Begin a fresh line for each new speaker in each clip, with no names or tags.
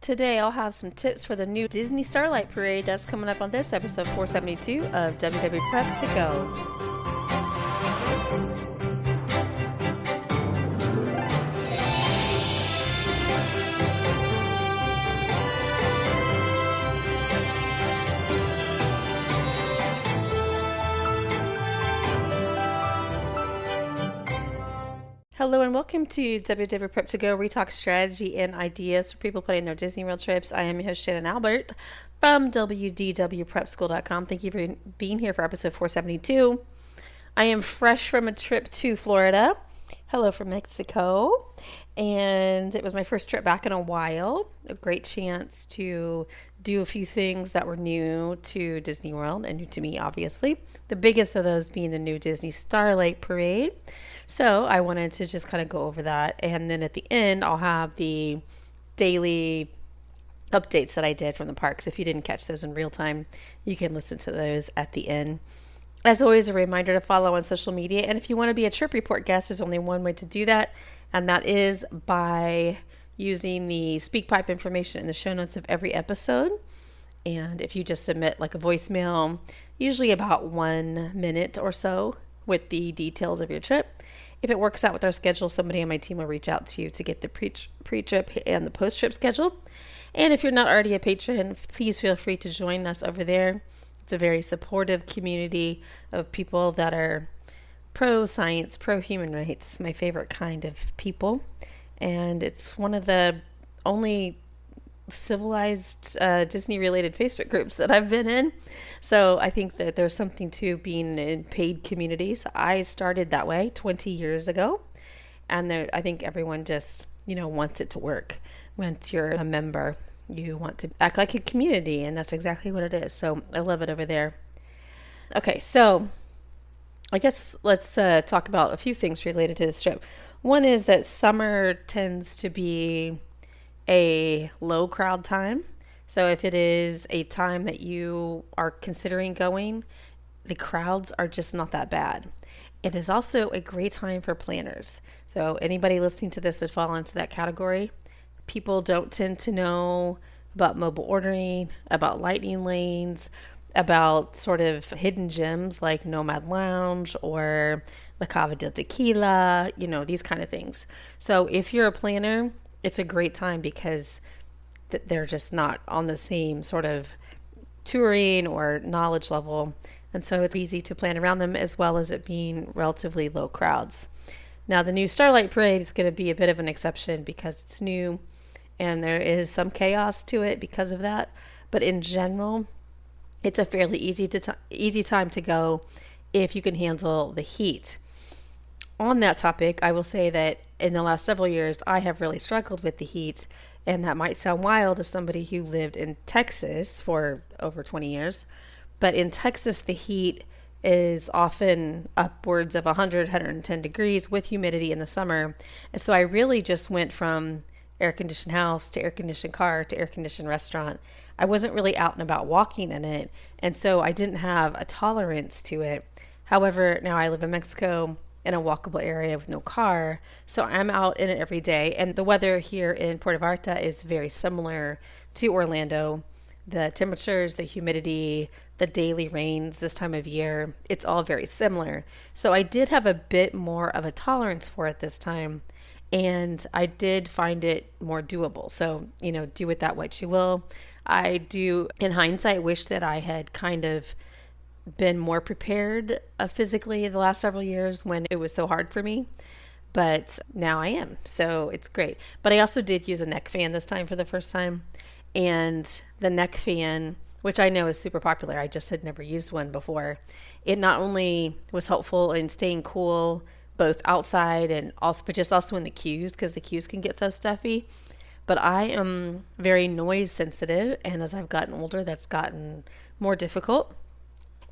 today I'll have some tips for the new Disney Starlight Parade that's coming up on this episode 472 of WDW Prep To Go. Hello and welcome to WDW Prep To Go, where we talk strategy and ideas for people planning their Disney World trips. I am your host, Shannon Albert from WDW Prep School.com. Thank you for being here for episode 472. I am fresh from a trip to Florida. Hello from Mexico. And it was my first trip back in a while. A great chance to do a few things that were new to Disney World and new to me, obviously. The biggest of those being the new Disney Starlight Parade. So I wanted to just kind of go over that. And then at the end, I'll have the daily updates that I did from the parks. If you didn't catch those in real time, you can listen to those at the end. As always, a reminder to follow on social media. And if you want to be a trip report guest, there's only one way to do that. And that is by using the SpeakPipe information in the show notes of every episode. And if you just submit like a voicemail, usually about 1 minute or so with the details of your trip. If it works out with our schedule, somebody on my team will reach out to you to get the pre-trip and the post-trip schedule. And if you're not already a patron, please feel free to join us over there. It's a very supportive community of people that are pro-science, pro-human rights, my favorite kind of people. And it's one of the only civilized Disney-related Facebook groups that I've been in. So I think that there's something to being in paid communities. I started that way 20 years ago. And I think everyone just, wants it to work. Once you're a member, you want to act like a community, and that's exactly what it is. So I love it over there. Okay, so I guess let's talk about a few things related to this trip. One is that summer tends to be a low crowd time. So if it is a time that you are considering going, the crowds are just not that bad. It is also a great time for planners. So anybody listening to this would fall into that category. People don't tend to know about mobile ordering, about lightning lanes, about sort of hidden gems like Nomad Lounge or La Cava del Tequila, these kind of things. So if you're a planner, it's a great time because they're just not on the same sort of touring or knowledge level. And so it's easy to plan around them, as well as it being relatively low crowds. Now, the new Starlight Parade is going to be a bit of an exception because it's new and there is some chaos to it because of that. But in general, it's a fairly easy time to go if you can handle the heat. On that topic, I will say that in the last several years, I have really struggled with the heat, and that might sound wild to somebody who lived in Texas for over 20 years. But in Texas, the heat is often upwards of 100, 110 degrees with humidity in the summer. And so I really just went from air-conditioned house to air-conditioned car to air-conditioned restaurant. I wasn't really out and about walking in it, and so I didn't have a tolerance to it. However, now I live in Mexico in a walkable area with no car, so I'm out in it every day. And the weather here in Puerto Vallarta is very similar to Orlando. The temperatures, the humidity, the daily rains this time of year, it's all very similar. So I did have a bit more of a tolerance for it this time, and I did find it more doable. So, do with that what you will. I do, in hindsight, wish that I had kind of been more prepared physically the last several years when it was so hard for me, but now I am, so it's great. But I also did use a neck fan this time for the first time, and the neck fan, which I know is super popular, I just had never used one before. It not only was helpful in staying cool both outside and also in the queues, because the queues can get so stuffy. But I am very noise sensitive, and as I've gotten older, that's gotten more difficult.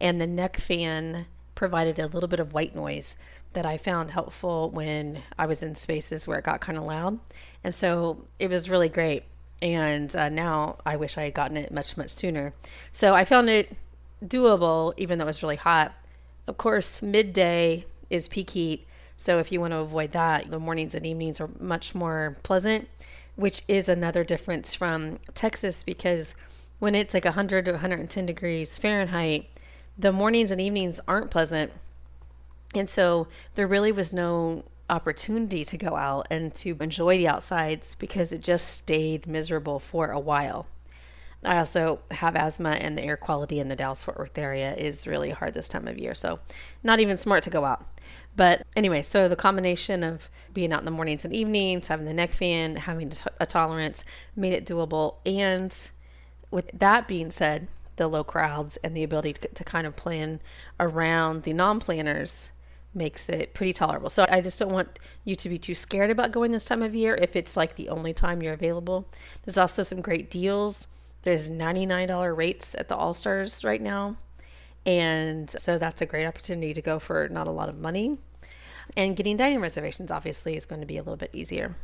And the neck fan provided a little bit of white noise that I found helpful when I was in spaces where it got kind of loud. And so it was really great. And now I wish I had gotten it much, much sooner. So I found it doable, even though it was really hot. Of course, midday is peak heat. So if you want to avoid that, the mornings and evenings are much more pleasant. which is another difference from Texas, because when it's like 100 to 110 degrees Fahrenheit, the mornings and evenings aren't pleasant. And so there really was no opportunity to go out and to enjoy the outsides because it just stayed miserable for a while. I also have asthma, and the air quality in the Dallas-Fort Worth area is really hard this time of year. So not even smart to go out. But anyway, so the combination of being out in the mornings and evenings, having the neck fan, having a tolerance made it doable. And with that being said, the low crowds and the ability to kind of plan around the non-planners makes it pretty tolerable. So I just don't want you to be too scared about going this time of year if it's like the only time you're available. There's also some great deals. There's $99 rates at the All-Stars right now. And so that's a great opportunity to go for not a lot of money. And getting dining reservations obviously is going to be a little bit easier.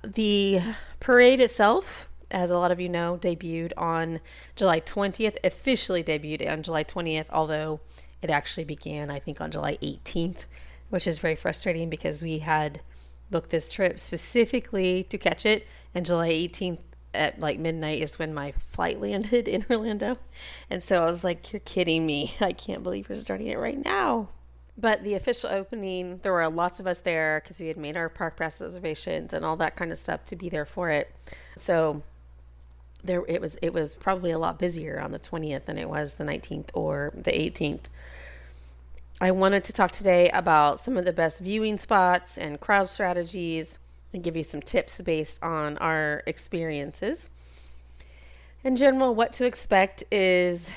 The parade itself, as a lot of you know, debuted on July 20th, officially debuted on July 20th, although it actually began, I think, on July 18th, which is very frustrating because we had booked this trip specifically to catch it, and July 18th at like midnight is when my flight landed in Orlando. And so I was like, you're kidding me. I can't believe we're starting it right now. But the official opening, there were lots of us there because we had made our park pass reservations and all that kind of stuff to be there for it. So it was probably a lot busier on the 20th than it was the 19th or the 18th. I wanted to talk today about some of the best viewing spots and crowd strategies and give you some tips based on our experiences. In general, what to expect is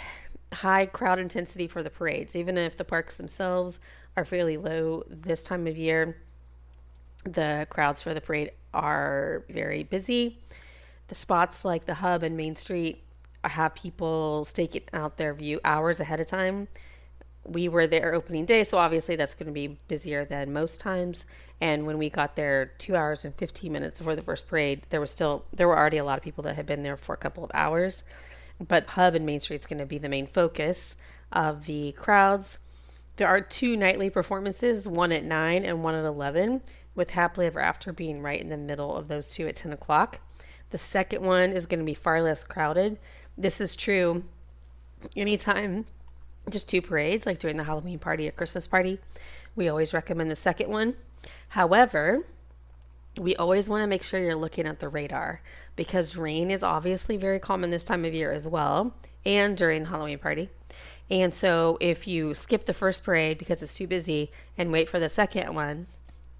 high crowd intensity for the parades. Even if the parks themselves are fairly low this time of year, the crowds for the parade are very busy. The spots like the Hub and Main Street have people staking out their view hours ahead of time. We were there opening day, so obviously that's going to be busier than most times. And when we got there 2 hours and 15 minutes before the first parade, there were already a lot of people that had been there for a couple of hours. But Hub and Main Street's going to be the main focus of the crowds. There are 2 nightly performances, one at 9 and one at 11, with Happily Ever After being right in the middle of those 2 at 10 o'clock. The second one is going to be far less crowded. This is true anytime just 2 parades, like during the Halloween party or Christmas party. We always recommend the second one. However, we always want to make sure you're looking at the radar because rain is obviously very common this time of year as well, and during the Halloween party. And so if you skip the first parade because it's too busy and wait for the second one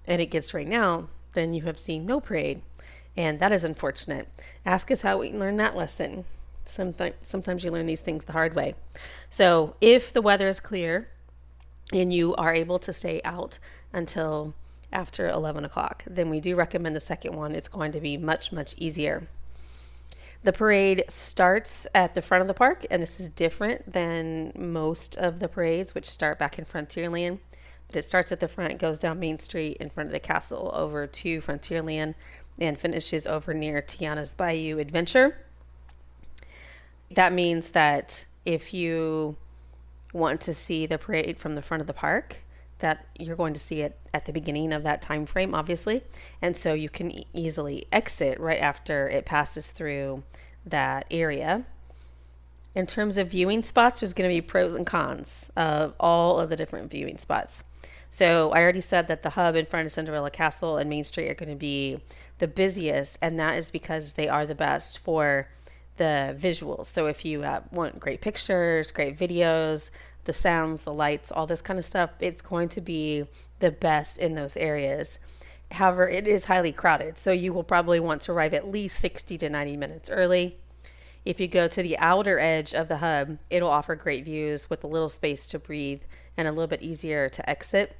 and it gets rained out, then you have seen no parade. And that is unfortunate. Ask us how we learned that lesson. Sometimes you learn these things the hard way. So if the weather is clear and you are able to stay out until after 11 o'clock, then we do recommend the second one. It's going to be much, much easier. The parade starts at the front of the park, and this is different than most of the parades, which start back in Frontierland. But it starts at the front, goes down Main Street in front of the castle over to Frontierland, and finishes over near Tiana's Bayou Adventure. That means that if you want to see the parade from the front of the park, that you're going to see it at the beginning of that time frame, obviously. And so you can easily exit right after it passes through that area. In terms of viewing spots, there's going to be pros and cons of all of the different viewing spots. So I already said that the Hub in front of Cinderella Castle and Main Street are going to be the busiest, and that is because they are the best for the visuals. So if you want great pictures, great videos, the sounds, the lights, all this kind of stuff, it's going to be the best in those areas. However, it is highly crowded, so you will probably want to arrive at least 60 to 90 minutes early. If you go to the outer edge of the Hub, it'll offer great views with a little space to breathe and a little bit easier to exit.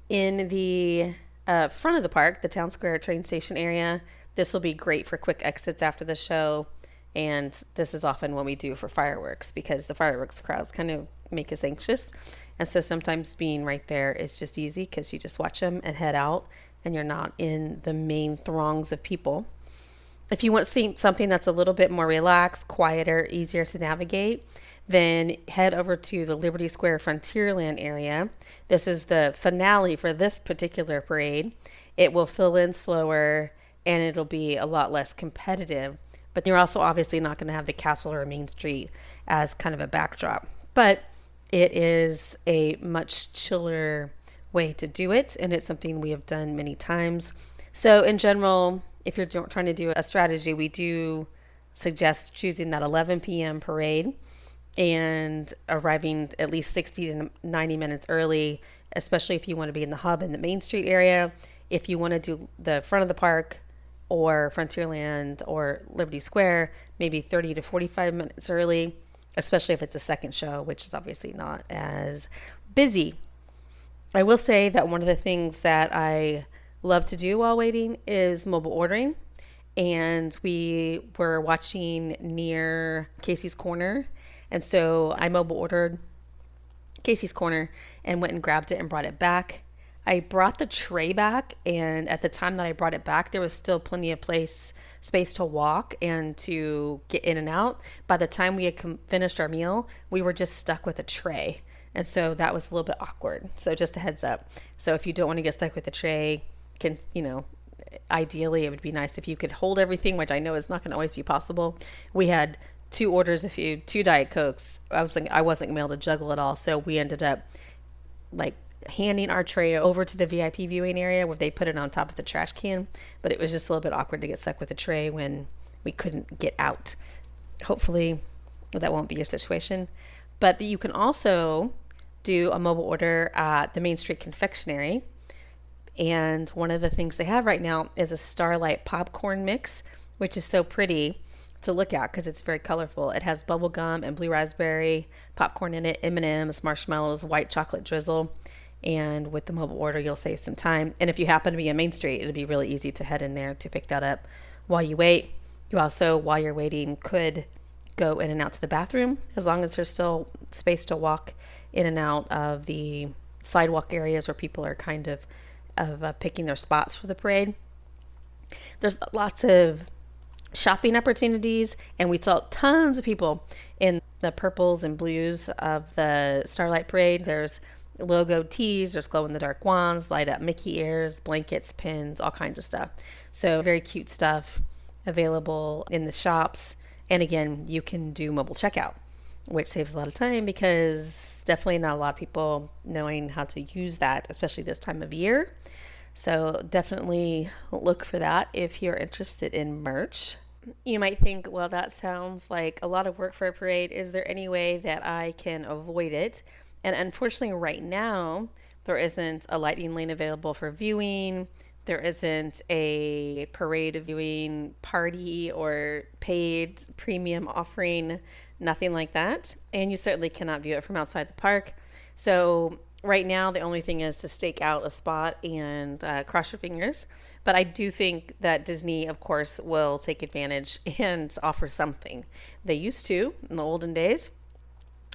In the front of the park, the Town Square train station area, this will be great for quick exits after the show. And this is often what we do for fireworks because the fireworks crowds kind of make us anxious. And so sometimes being right there is just easy because you just watch them and head out and you're not in the main throngs of people. If you want to see something that's a little bit more relaxed, quieter, easier to navigate, then head over to the Liberty Square Frontierland area. This is the finale for this particular parade. it will fill in slower and it'll be a lot less competitive. But you're also obviously not going to have the castle or Main Street as kind of a backdrop. But it is a much chiller way to do it, and it's something we have done many times. So in general, if you're trying to do a strategy, we do suggest choosing that 11 p.m. parade and arriving at least 60 to 90 minutes early, especially if you want to be in the hub in the Main Street area. If you want to do the front of the park or Frontierland or Liberty Square, maybe 30 to 45 minutes early, especially if it's a second show, which is obviously not as busy. I will say that one of the things that I love to do while waiting is mobile ordering. And we were watching near Casey's Corner. And so I mobile ordered Casey's Corner and went and grabbed it and brought it back. I brought the tray back, and at the time that I brought it back, there was still plenty of space to walk and to get in and out. By the time we had finished our meal, we were just stuck with a tray. And so that was a little bit awkward. So just a heads up. So if you don't want to get stuck with the tray, ideally it would be nice if you could hold everything, which I know is not going to always be possible. We had 2 orders of food, 2 Diet Cokes. I wasn't going to be able to juggle it all. So we ended up handing our tray over to the VIP viewing area where they put it on top of the trash can. But it was just a little bit awkward to get stuck with the tray when we couldn't get out. Hopefully that won't be your situation. But you can also do a mobile order at the Main Street Confectionery. And one of the things they have right now is a Starlight popcorn mix, which is so pretty to look at because it's very colorful. It has bubble gum and blue raspberry popcorn in it, M&Ms, marshmallows, white chocolate drizzle. And with the mobile order, you'll save some time. And if you happen to be on Main Street, it'll be really easy to head in there to pick that up while you wait. You also, while you're waiting, could go in and out to the bathroom as long as there's still space to walk in and out of the sidewalk areas where people are kind of picking their spots for the parade. There's lots of shopping opportunities, and we saw tons of people in the purples and blues of the Starlight Parade. There's logo tees, there's glow-in-the-dark wands, light-up Mickey ears, blankets, pins, all kinds of stuff. So very cute stuff available in the shops. And again, you can do mobile checkout, which saves a lot of time because definitely not a lot of people knowing how to use that, especially this time of year. So definitely look for that if you're interested in merch. You might think, well, that sounds like a lot of work for a parade. Is there any way that I can avoid it? And unfortunately, right now, there isn't a lighting lane available for viewing. There isn't a parade viewing party or paid premium offering, nothing like that. And you certainly cannot view it from outside the park. So right now, the only thing is to stake out a spot and cross your fingers. But I do think that Disney, of course, will take advantage and offer something. They used to in the olden days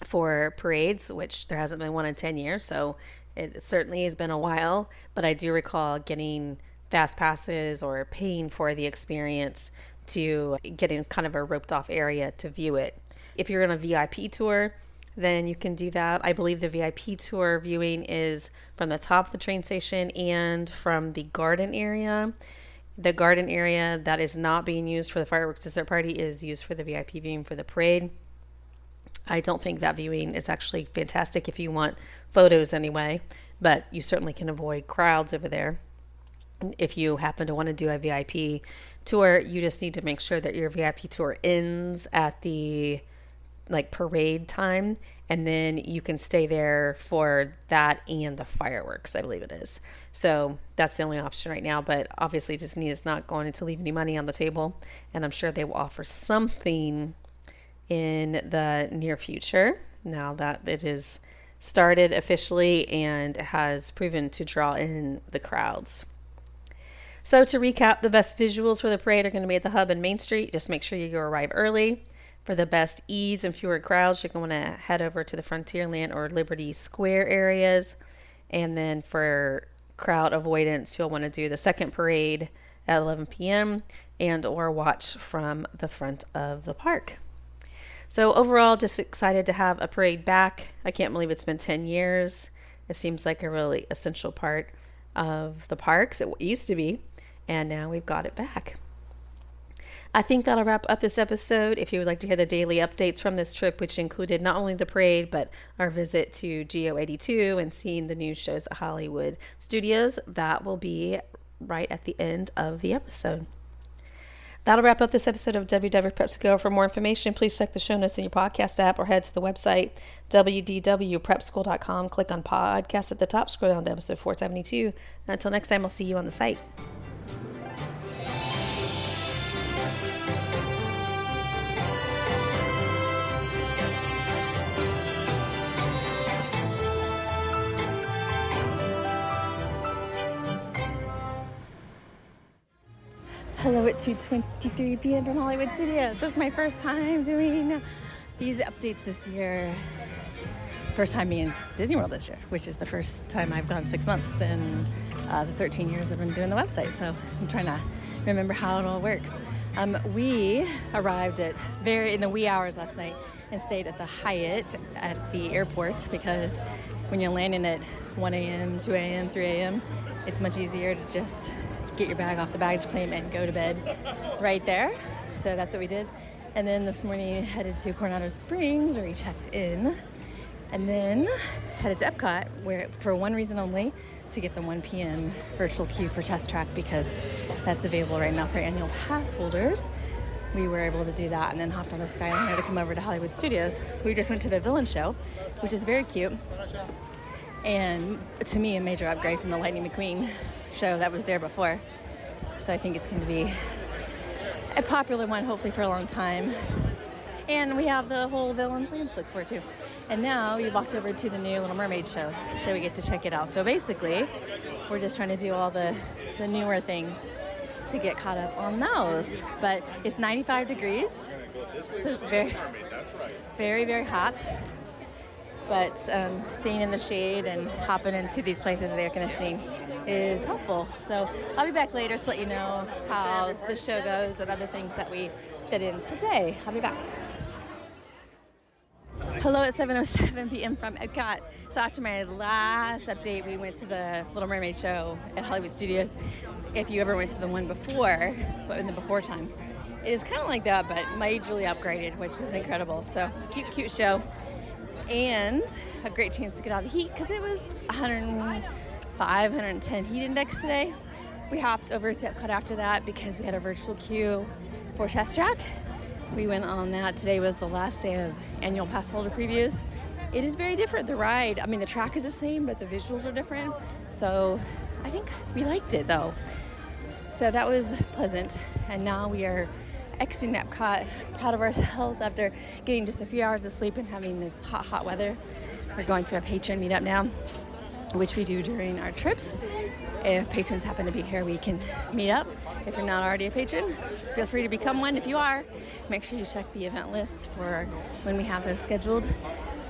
for parades, which there hasn't been one in 10 years. So it certainly has been a while. But I do recall getting fast passes or paying for the experience to get in kind of a roped off area to view it. If you're on a VIP tour, then you can do that. I believe the VIP tour viewing is from the top of the train station and from the garden area. The garden area that is not being used for the fireworks dessert party is used for the VIP viewing for the parade. I don't think that viewing is actually fantastic if you want photos anyway, but you certainly can avoid crowds over there. If you happen to want to do a VIP tour, you just need to make sure that your VIP tour ends at the parade time, and then you can stay there for that and the fireworks, I believe it is. So that's the only option right now, but obviously Disney is not going to leave any money on the table, and I'm sure they will offer something in the near future now that it is started officially and has proven to draw in the crowds. So to recap, the best visuals for the parade are going to be at the hub and Main Street. Just make sure you arrive early. For the best ease and fewer crowds, you're going to head over to the Frontierland or Liberty Square areas. And then for crowd avoidance, you'll want to do the second parade at 11 p.m. and or watch from the front of the park. So overall, just excited to have a parade back. I can't believe it's been 10 years. It seems like a really essential part of the parks. It used to be, and now we've got it back. I think that'll wrap up this episode. If you would like to hear the daily updates from this trip, which included not only the parade, but our visit to GO82 and seeing the new shows at Hollywood Studios, that will be right at the end of the episode. That'll wrap up this episode of WDW Prep To Go. For more information, please check the show notes in your podcast app or head to the website, WDWPrepSchool.com. Click on podcast at the top, scroll down to episode 472. Until next time, I'll see you on the site. Hello at 2:23 p.m. from Hollywood Studios. This is my first time doing these updates this year. First time being Disney World this year, which is the first time I've gone 6 months in the 13 years I've been doing the website. So I'm trying to remember how it all works. We arrived in the wee hours last night and stayed at the Hyatt at the airport because when you're landing at 1 a.m., 2 a.m., 3 a.m., it's much easier to just get your bag off the baggage claim and go to bed right there. So that's what we did. And then this morning headed to Coronado Springs where we checked in, and then headed to Epcot where for one reason only, to get the 1 p.m. virtual queue for Test Track because that's available right now for annual pass holders. We were able to do that and then hopped on the Skyliner to come over to Hollywood Studios. We just went to the Villain Show, which is very cute. And to me, a major upgrade from the Lightning McQueen show that was there before. So I think it's going to be a popular one, hopefully for a long time. And we have the whole Villains Land to look forward to. And now we walked over to the new Little Mermaid show, so we get to check it out. So basically, we're just trying to do all the newer things to get caught up on those. But it's 95 degrees, so it's very, very hot. But staying in the shade and hopping into these places with air conditioning is helpful. So I'll be back later to let you know how the show goes and other things that we did in today. I'll be back. Hello at 7:07 p.m. from Epcot. So after my last update, we went to the Little Mermaid show at Hollywood Studios. If you ever went to the one before, but in the before times, it is kind of like that, but majorly upgraded, which was incredible. So cute show. And a great chance to get out of the heat because it was 105, 110 heat index today. We hopped over to Epcot after that because we had a virtual queue for Test Track. We went on that. Today was the last day of annual pass holder previews. It is very different. The ride, the track is the same, but the visuals are different. So I think we liked it though. So that was pleasant. And now we are exiting Epcot, proud of ourselves after getting just a few hours of sleep and having this hot weather. We're going to a patron meetup now, which we do during our trips. If patrons happen to be here, we can meet up. If you're not already a patron, feel free to become one. If you are, make sure you check the event list for when we have those scheduled.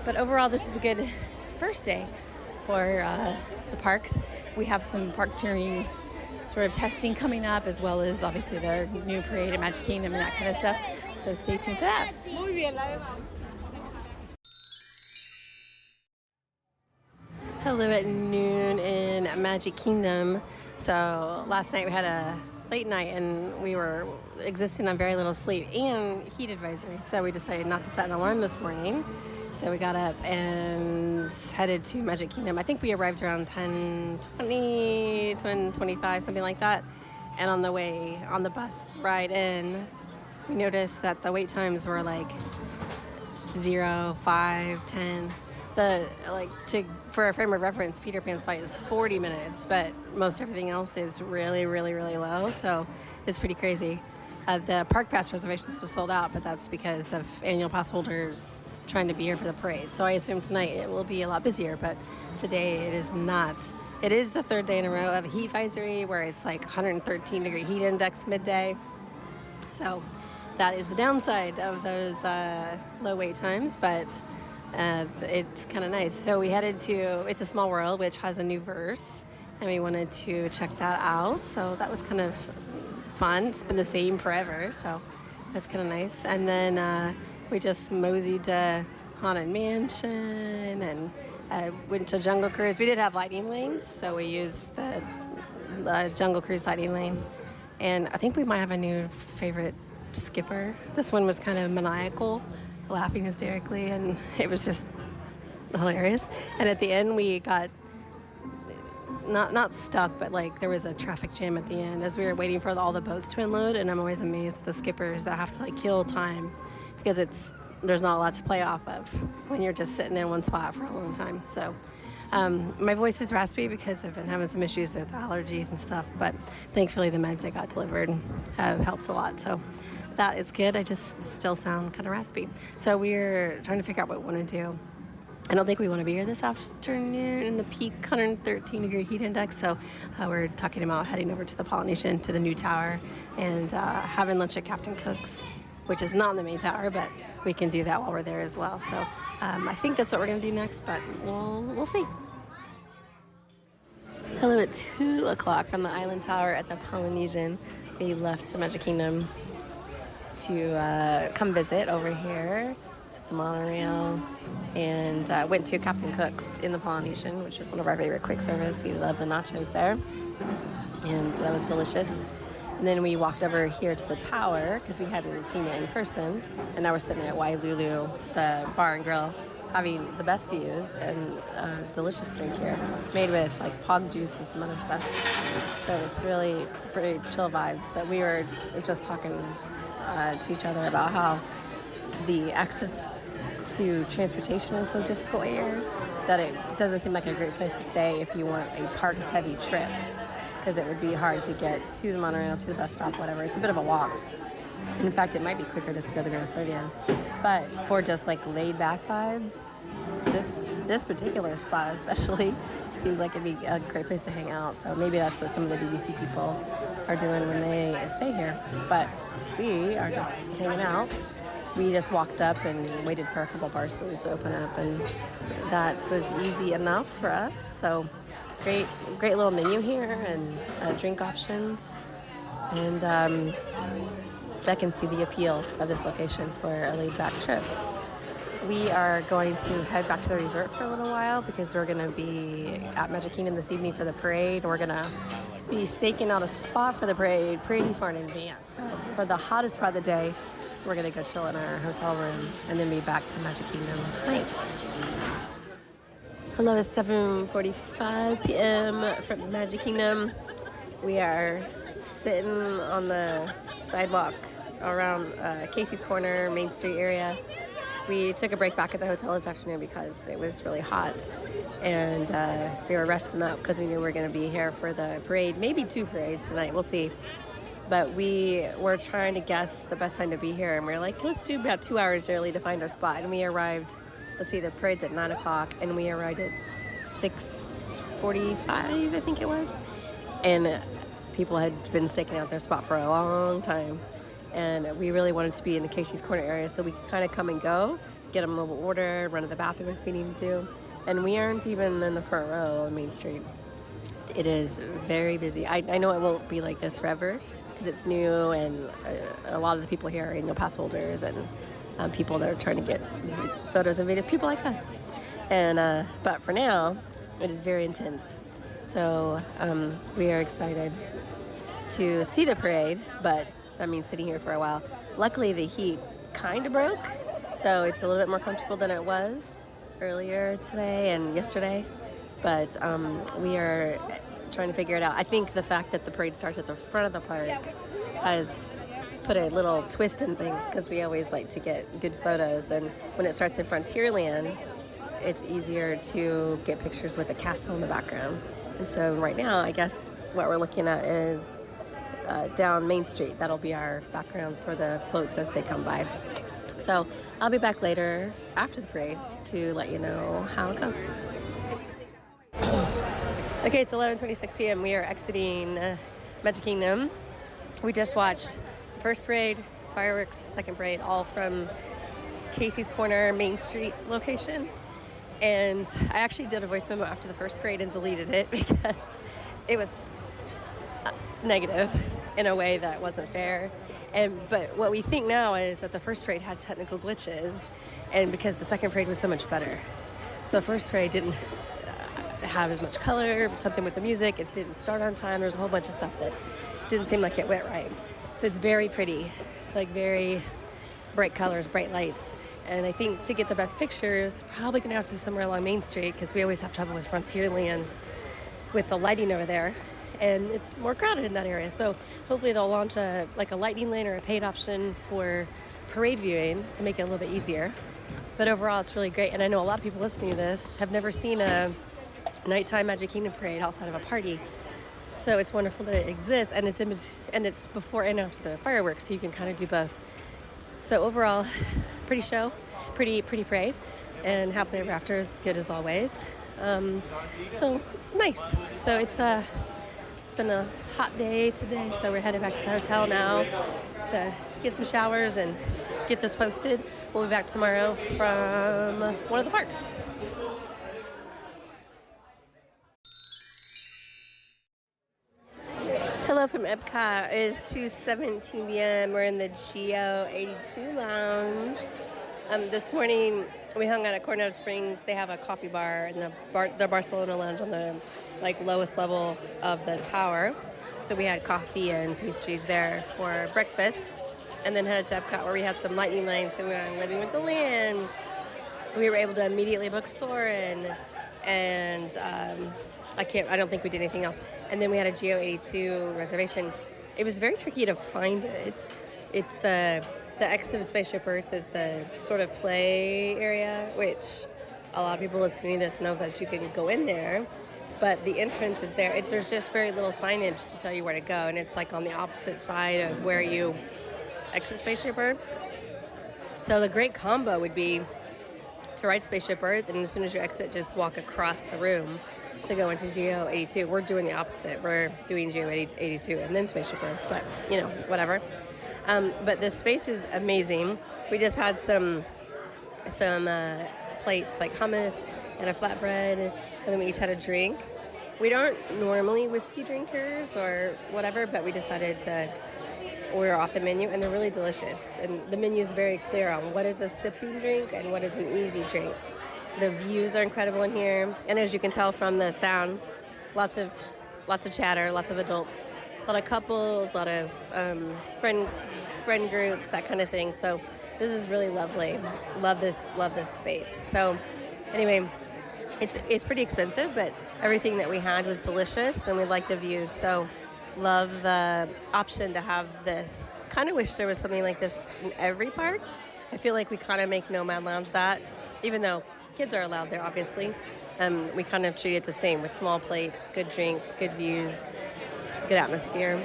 But overall, this is a good first day for the parks. We have some park touring sort of testing coming up, as well as obviously the new parade at Magic Kingdom and that kind of stuff. So stay tuned for that. Hello at noon in Magic Kingdom. So last night we had a late night and we were existing on very little sleep and heat advisory. So we decided not to set an alarm this morning. So we got up and headed to Magic Kingdom. I think we arrived around 10:20, 10:25, something like that. And on the way, on the bus ride in, we noticed that the wait times were like 0, 5, 10. For a frame of reference, Peter Pan's flight is 40 minutes, but most everything else is really, really, really low. So it's pretty crazy. The park pass reservations are sold out, but that's because of annual pass holders trying to be here for the parade. So I assume tonight it will be a lot busier, but today it is not. It is the third day in a row of a heat advisory where it's like 113 degree heat index midday. So that is the downside of those low wait times, but it's kind of nice. So we headed to It's a Small World, which has a new verse, and we wanted to check that out. So that was kind of fun. It's been the same forever, so that's kind of nice. And then we just moseyed to Haunted Mansion and went to Jungle Cruise. We did have lightning lanes, so we used the
the Jungle Cruise sighting lane. And I think we might have a new favorite skipper. This one was kind of maniacal, laughing hysterically, and it was just hilarious. And at the end, we got not stuck, but like there was a traffic jam at the end as we were waiting for all the boats to unload. And I'm always amazed at the skippers that have to like kill time because there's not a lot to play off of when you're just sitting in one spot for a long time. So my voice is raspy because I've been having some issues with allergies and stuff, but thankfully the meds I got delivered have helped a lot. So that is good. I just still sound kind of raspy. So we're trying to figure out what we want to do. I don't think we want to be here this afternoon in the peak 113 degree heat index. So we're talking about heading over to the Polynesian, to the new tower, and having lunch at Captain Cook's, which is not in the main tower, but we can do that while we're there as well. So I think that's what we're going to do next, but we'll see. Hello at 2 o'clock from the Island Tower at the Polynesian. We left to Magic Kingdom to come visit over here, took the monorail, and went to Captain Cook's in the Polynesian, which is one of our favorite quick service. We love the nachos there, and that was delicious. And then we walked over here to the tower because we hadn't seen it in person, and now we're sitting at Wailulu, the bar and grill, having the best views and a delicious drink here, made with like pog juice and some other stuff. So it's really pretty chill vibes. But we were just talking to each other about how the access to transportation is so difficult here that it doesn't seem like a great place to stay if you want a parks-heavy trip, because it would be hard to get to the monorail, to the bus stop, whatever. It's a bit of a walk. In fact, it might be quicker just to go to the Grand Floridian. But for just like laid-back vibes, this particular spot especially seems like it'd be a great place to hang out. So maybe that's what some of the DVC people are doing when they stay here. But we are just hanging out. We just walked up and waited for a couple bar stools to open up, and that was easy enough for us. So great little menu here and drink options. And I can see the appeal of this location for a laid-back trip. We are going to head back to the resort for a little while because we're going to be at Magic Kingdom this evening for the parade. We're going to be staking out a spot for the parade pretty far in advance. So for the hottest part of the day, we're going to go chill in our hotel room and then be back to Magic Kingdom tonight. Hello, it's 7:45 p.m. from Magic Kingdom. We are sitting on the sidewalk around Casey's Corner, Main Street area. We took a break back at the hotel this afternoon because it was really hot, and we were resting up because we knew we were going to be here for the parade, maybe 2 parades tonight, we'll see. But we were trying to guess the best time to be here, and we were like, let's do about 2 hours early to find our spot. And we arrived, let's see, the parade's at 9 o'clock, and we arrived at 6:45, I think it was. And people had been staking out their spot for a long time. And we really wanted to be in the Casey's Corner area so we could kind of come and go, get a mobile order, run to the bathroom if we needed to. And we aren't even in the front row on Main Street. It is very busy. I know it won't be like this forever because it's new, and a lot of the people here are annual pass holders and people that are trying to get photos and videos, people like us. And but for now, it is very intense. So we are excited to see the parade, but that means sitting here for a while. Luckily, the heat kind of broke, so it's a little bit more comfortable than it was earlier today and yesterday. But we are trying to figure it out. I think the fact that the parade starts at the front of the park has put a little twist in things because we always like to get good photos. And when it starts in Frontierland, it's easier to get pictures with the castle in the background. And so right now, I guess what we're looking at is down Main Street. That'll be our background for the floats as they come by. So I'll be back later after the parade to let you know how it goes. Okay, it's 11:26 p.m. We are exiting Magic Kingdom. We just watched the first parade, fireworks, second parade, all from Casey's Corner, Main Street location. And I actually did a voice memo after the first parade and deleted it because it was negative in a way that wasn't fair. But what we think now is that the first parade had technical glitches, and because the second parade was so much better. So the first parade didn't have as much color, something with the music. It didn't start on time. There's a whole bunch of stuff that didn't seem like it went right. So it's very pretty, like very bright colors, bright lights. And I think to get the best pictures, probably going to have to be somewhere along Main Street because we always have trouble with Frontierland with the lighting over there. And it's more crowded in that area. So hopefully they'll launch a lightning lane or a paid option for parade viewing to make it a little bit easier. But overall, it's really great. And I know a lot of people listening to this have never seen a nighttime Magic Kingdom parade outside of a party. So it's wonderful that it exists, and it's before and after the fireworks, so you can kind of do both. So overall, pretty show, pretty parade, and happily ever after is good as always. So nice. So it's been a hot day today, so we're headed back to the hotel now to get some showers and get this posted. We'll be back tomorrow from one of the parks. Hello from Epcot. It is 2:17 p.m. We're in the GO 82 lounge. This morning we hung out at Coronado Springs. They have a coffee bar in the Barcelona lounge on the lowest level of the tower. So we had coffee and pastries there for breakfast, and then headed to Epcot where we had some lightning lanes. And we were on Living with the Land. We were able to immediately book Soarin', and I don't think we did anything else. And then we had a GO 82 reservation. It was very tricky to find it. It's the exit of Spaceship Earth is the sort of play area, which a lot of people listening to this know that you can go in there, but the entrance is there. There's just very little signage to tell you where to go, and it's like on the opposite side of where you exit Spaceship Earth. So the great combo would be to ride Spaceship Earth, and as soon as you exit, just walk across the room to go into GO 82. We're doing the opposite. We're doing GO 82 and then Spaceship Earth, but whatever. But this space is amazing. We just had some plates like hummus and a flatbread, and then we each had a drink. We aren't normally whiskey drinkers or whatever, but we decided to order off the menu, and they're really delicious. And the menu is very clear on what is a sipping drink and what is an easy drink. The views are incredible in here, and as you can tell from the sound, lots of chatter, lots of adults, a lot of couples, a lot of friend groups, that kind of thing. So this is really lovely. Love this space. So anyway, it's pretty expensive, but everything that we had was delicious, and we like the views. So love the option to have this. Kind of wish there was something like this in every park. I feel like we kind of make Nomad Lounge that, even though kids are allowed there, obviously. We kind of treat it the same with small plates, good drinks, good views, good atmosphere.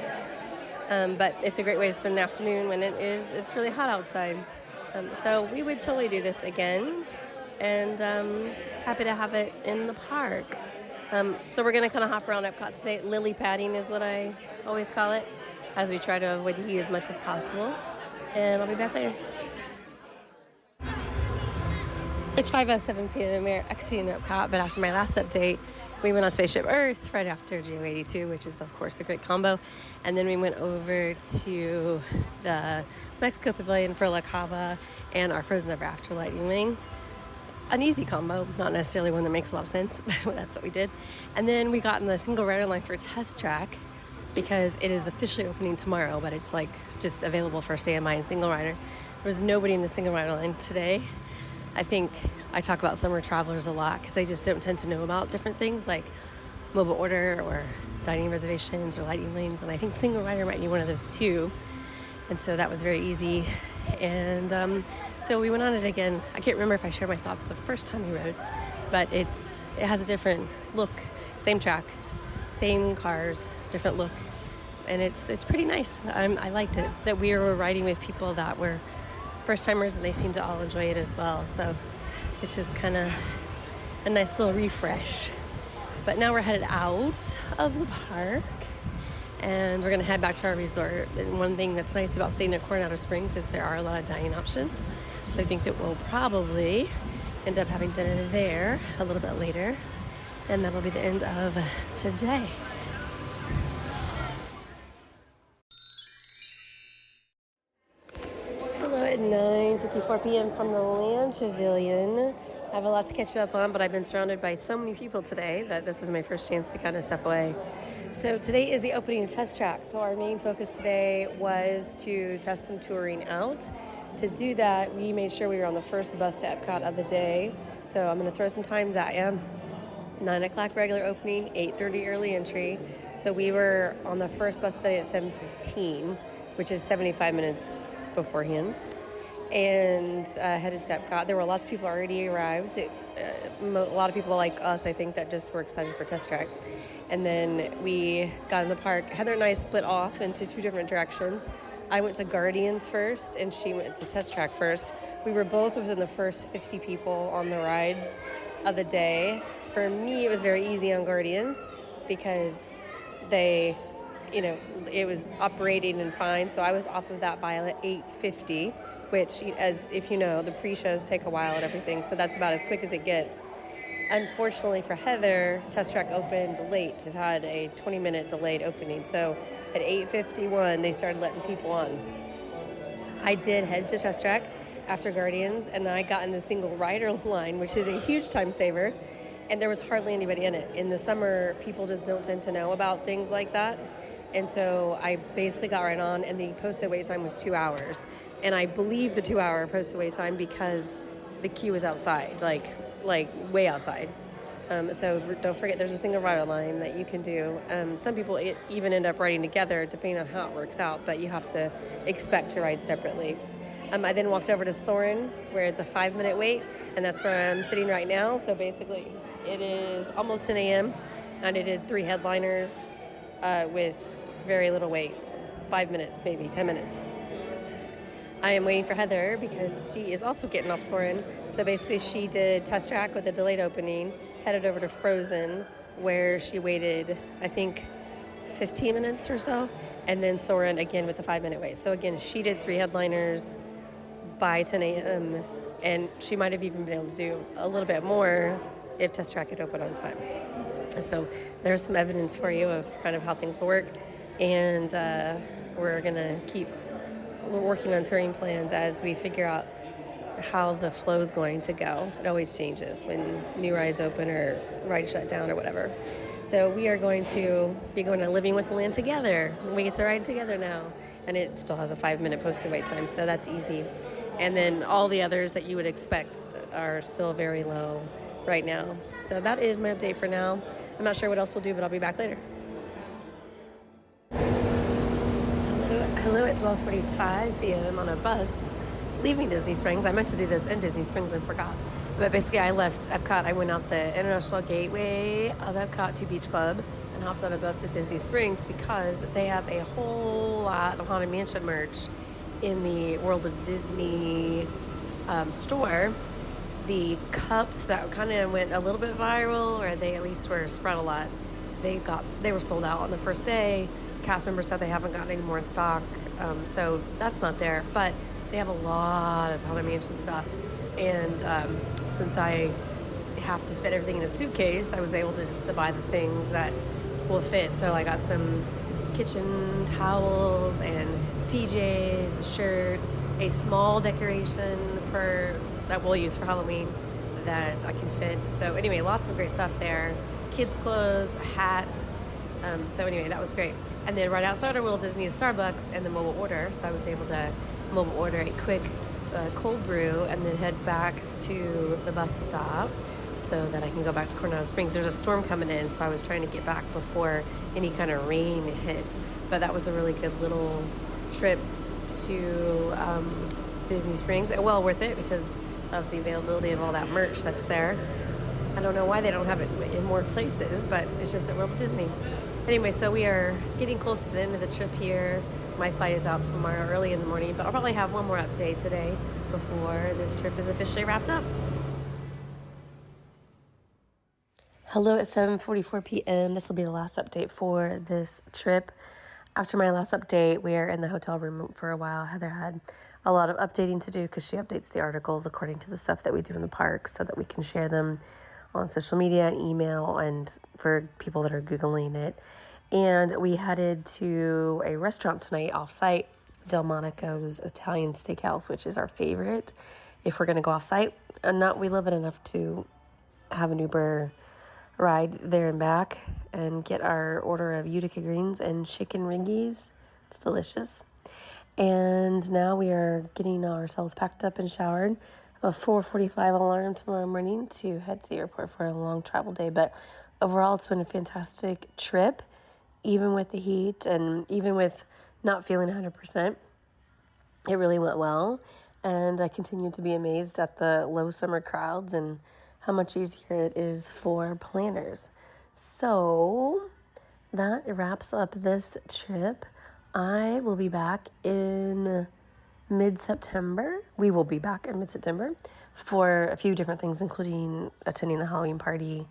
But it's a great way to spend an afternoon when it's really hot outside. So we would totally do this again, and happy to have it in the park. So we're going to kind of hop around Epcot today. Lily padding is what I always call it, as we try to avoid the heat as much as possible. And I'll be back later. It's 5:07 p.m. We're exiting Epcot, but after my last update, we went on Spaceship Earth right after GO 82, which is, of course, a great combo. And then we went over to the Mexico Pavilion for La Cava and our Frozen Ever After lightning lane. An easy combo, not necessarily one that makes a lot of sense, but that's what we did. And then we got in the single rider line for Test Track because it is officially opening tomorrow, but it's just available for AMI and single rider. There was nobody in the single rider line today. I think I talk about summer travelers a lot because they just don't tend to know about different things like mobile order or dining reservations or lighting lanes, and I think single rider might be one of those too. And so that was very easy. And so we went on it again. I can't remember if I shared my thoughts the first time we rode, but it has a different look. Same track, same cars, different look, and it's pretty nice. I liked it that we were riding with people that were first timers, and they seem to all enjoy it as well. So it's just kind of a nice little refresh. But now we're headed out of the park, and we're going to head back to our resort. And one thing that's nice about staying at Coronado Springs is there are a lot of dining options. So I think that we'll probably end up having dinner there a little bit later, and that'll be the end of today. Hello at 9:54 p.m. from the Land Pavilion. I have a lot to catch you up on, but I've been surrounded by so many people today that this is my first chance to kind of step away. So today is the opening of Test Track. So our main focus today was to test some touring out. To do that, we made sure we were on the first bus to Epcot of the day. So I'm going to throw some times at you. 9 o'clock regular opening, 8:30 early entry. So we were on the first bus today at 7:15, which is 75 minutes beforehand, and headed to Epcot. There were lots of people already arrived. A lot of people like us, I think, that just were excited for Test Track. And then we got in the park. Heather and I split off into two different directions. I went to Guardians first, and she went to Test Track first. We were both within the first 50 people on the rides of the day. For me, it was very easy on Guardians because they, it was operating and fine. So I was off of that by 8:50, which, as if you know, the pre-shows take a while and everything. So that's about as quick as it gets. Unfortunately for Heather, Test Track opened late. It had a 20-minute delayed opening. So at 8:51, they started letting people on. I did head to Test Track after Guardians, and I got in the single rider line, which is a huge time saver. And there was hardly anybody in it. In the summer, people just don't tend to know about things like that. And so I basically got right on, and the posted wait time was 2 hours. And I believe the 2-hour posted wait time because the queue was outside, like way outside. So don't forget, there's a single rider line that you can do. Some people even end up riding together, depending on how it works out, but you have to expect to ride separately. I then walked over to Soarin', where it's a 5-minute wait, and that's where I'm sitting right now. So basically, it is almost 10 a.m., and I did 3 headliners with very little wait, 5 minutes, maybe 10 minutes. I am waiting for Heather because she is also getting off Soarin'. So basically, she did Test Track with a delayed opening, headed over to Frozen, where she waited, I think, 15 minutes or so, and then Soarin' again with the 5-minute wait. So again, she did 3 headliners by 10 a.m., and she might have even been able to do a little bit more if Test Track had opened on time. So there's some evidence for you of kind of how things will work, and we're going to keep working on touring plans as we figure out how the flow is going to go. It always changes when new rides open or rides shut down or whatever. So we are going to be going to Living with the Land together. We get to ride together now, and it still has a 5-minute posted wait time, so that's easy. And then all the others that you would expect are still very low right now. So that is my update for now. I'm not sure what else we'll do, but I'll be back later. Hello at 12:45 p.m. on a bus leaving Disney Springs. I meant to do this in Disney Springs and forgot. But basically, I left Epcot. I went out the International Gateway of Epcot to Beach Club and hopped on a bus to Disney Springs because they have a whole lot of Haunted Mansion merch in the World of Disney store. The cups that kind of went a little bit viral, or they at least were spread a lot, they were sold out on the first day. Cast members said they haven't gotten any more in stock, so that's not there. But they have a lot of Haunted Mansion stuff, and since I have to fit everything in a suitcase, I was able to buy the things that will fit. So I got some kitchen towels and PJs, a shirt, a small decoration that we'll use for Halloween that I can fit. So anyway, lots of great stuff there. Kids' clothes, a hat. So anyway, that was great. And then right outside our Walt Disney is Starbucks and the mobile order. So I was able to mobile order a quick cold brew and then head back to the bus stop so that I can go back to Coronado Springs. There's a storm coming in, so I was trying to get back before any kind of rain hit. But that was a really good little trip to Disney Springs. Well worth it because of the availability of all that merch that's there. I don't know why they don't have it in more places, but it's just at World of Disney. Anyway, so we are getting close to the end of the trip here. My flight is out tomorrow early in the morning, but I'll probably have one more update today before this trip is officially wrapped up. Hello at 7:44 p.m. This will be the last update for this trip. After my last update, we are in the hotel room for a while. Heather had a lot of updating to do because she updates the articles according to the stuff that we do in the park so that we can share them on social media and email and for people that are Googling it. And we headed to a restaurant tonight off-site, Delmonico's Italian Steakhouse, which is our favorite. if we're going to go off site. And not, we love it enough to have an Uber ride there and back and get our order of Utica greens and chicken ringies. It's delicious. And now we are getting ourselves packed up and showered. A 4:45 alarm tomorrow morning to head to the airport for a long travel day. But overall, it's been a fantastic trip, even with the heat and even with not feeling 100%. It really went well. And I continue to be amazed at the low summer crowds and how much easier it is for planners. So that wraps up this trip. I will be back in mid-September. We will be back in mid-September for a few different things, including attending the Halloween party.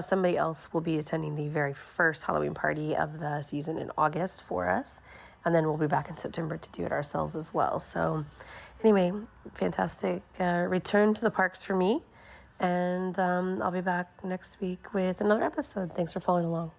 Somebody else will be attending the very first Halloween party of the season in August for us. And then we'll be back in September to do it ourselves as well. So anyway, fantastic return to the parks for me. And I'll be back next week with another episode. Thanks for following along.